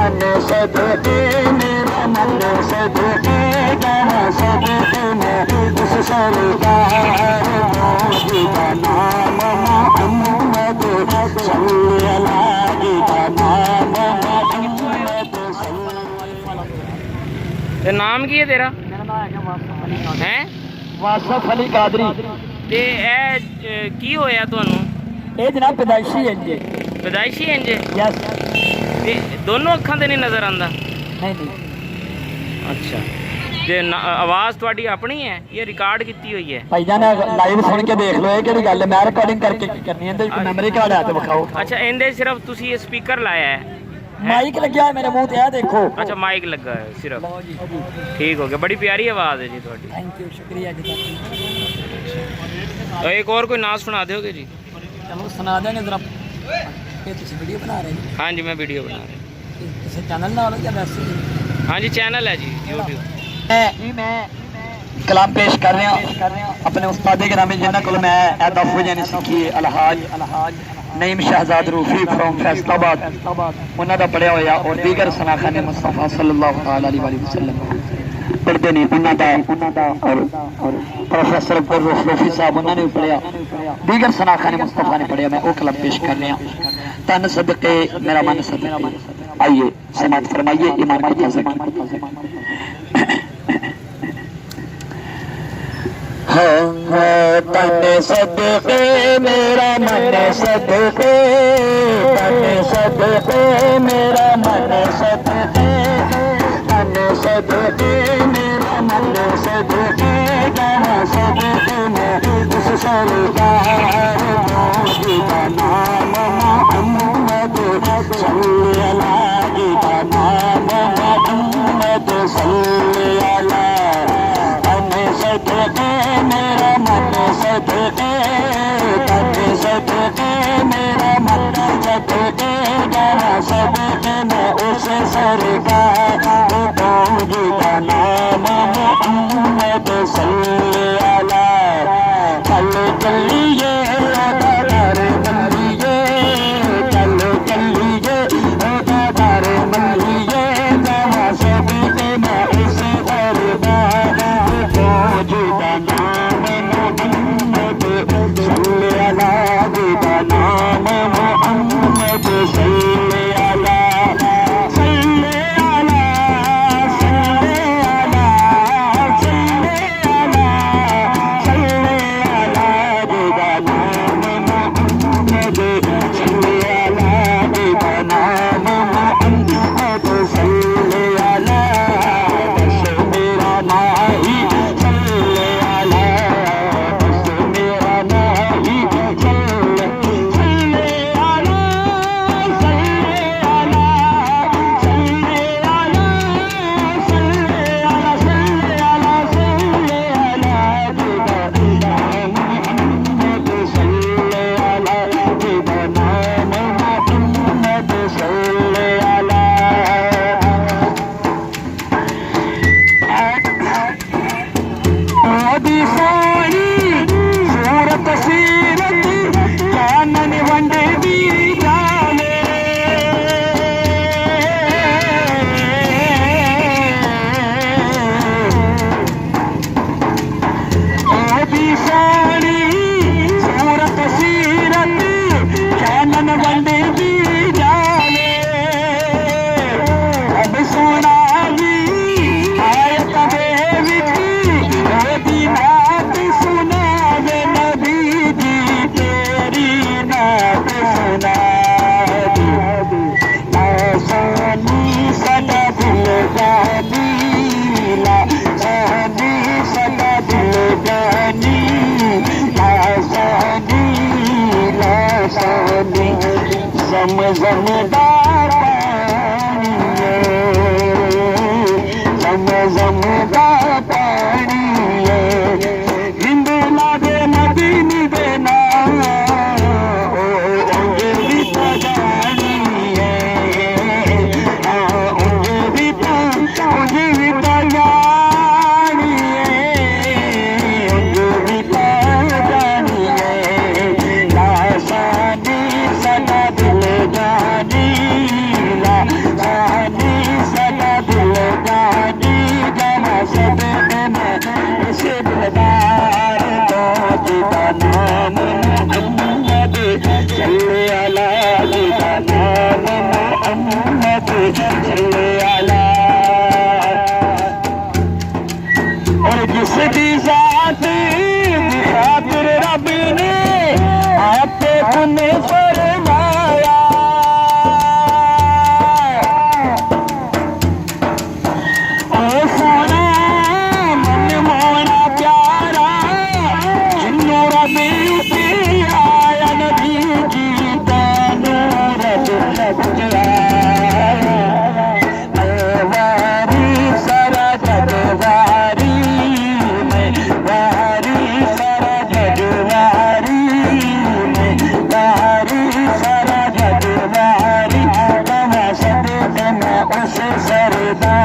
मन सदके मेरा मन सदके गया सदके में उस सरकार मोदी का नाम मोहम्मद सल्लल्लाहु अलैहि का नाम मोहम्मद ते नाम की है तेरा? मेरा नाम है हैं वासफ अली कादरी। ते की होया तुहानू? ये जनाब पैदाइशी है जी। पैदाइशी इंज? यस। ते दोनों अखां ते नहीं नजर आंदा? नहीं नहीं अच्छा ते आवाज़ तुहाडी अपनी है ये रिकॉर्ड की हुई है? भाईजान लाइव सुन के देख लो, ये केड़ी गल है, मैं रिकॉर्डिंग करके करनी है, तो मेमोरी कार्ड है तो दिखाओ। अच्छा इंदे सिर्फ तुसी ये स्पीकर लाया है? माइक लग्या है मेरे मुंह ते, देखो। अच्छा माइक लगा है सिर्फ? लो जी ठीक हो गया, बड़ी प्यारी आवाज़ है जी थोड़ी। थैंक यू, शुक्रिया जी। तो एक और कोई नाच सुना दोगे जी? चलो सुना देंगे जरा। ये तुम वीडियो बना रहे हो? हाँ जी मैं वीडियो बना रहा हूँ। किसी चैनल नाल या वैसे ही? हाँ जी चैनल है जी यूट्यूब। मैं कलाम पेश कर रहा हूँ अपने उस्ताद गिरामी जिन्होंने को मैं अदब जानी सीखी है, अलहाज नईम शहजाद रूफी फ्रॉम फैसलाबाद, उन्होंने पढ़िया होया और दीगर सनाखाने मुस्तफा सल्लल्लाहु अलैहि वसल्लम पढ़ते नहीं उन्होंने और प्रोफेसर रूफी साहब उन्होंने पढ़िया, दीगर सनाखाने मुस्तफा ने पढ़िया। मैं वो कलाम पेश कर रहा हूँ। तन सदके मेरा मन सदके, आइए समात फरमाइए ईमान को ताज़ा। तन सदके मेरा मन सदके, तन सदके मेरा मन सदके, तन सदके मेरा मन सदके गया सदके में उस सरकार मोदी का नाम मोहम्मद सल्लल्लाहु अलैहि का नाम मोहम्मद सल्लल्लाहु अलैहि। तन सदके मेरा मन सदके, तन सदके मेरा मन सदके गया सदके में उस सरकार मोदी का नाम मोहम्मद सल्लल्लाहु अलैहि। चल चलिए दादार मल्लिए, चल चलिए दादार मल्लिए गया सदके में उस सरकार मोदी का नाम मोहम्मद सल्लल्लाहु अलैहि का नाम मोहम्मद सल्लल्लाहु अलैहि। जमदार जमदार पानी हिंदू लागे मदीनी देना भी तो जानी है, भी तो जानी है, भी तो जानी है। लासानी सदा दिल जानी सल्ले अला और जिसकी जात दी खातिर रब ने आपे कुने फरमाया ओ सोना मन मोना प्यारा जिन्नो रब आया नबी की तानो रब वारी सारा जगवारी में वारी सारा जगवारी में वारी सारा जगवारी मैं सद मैं उस सरदार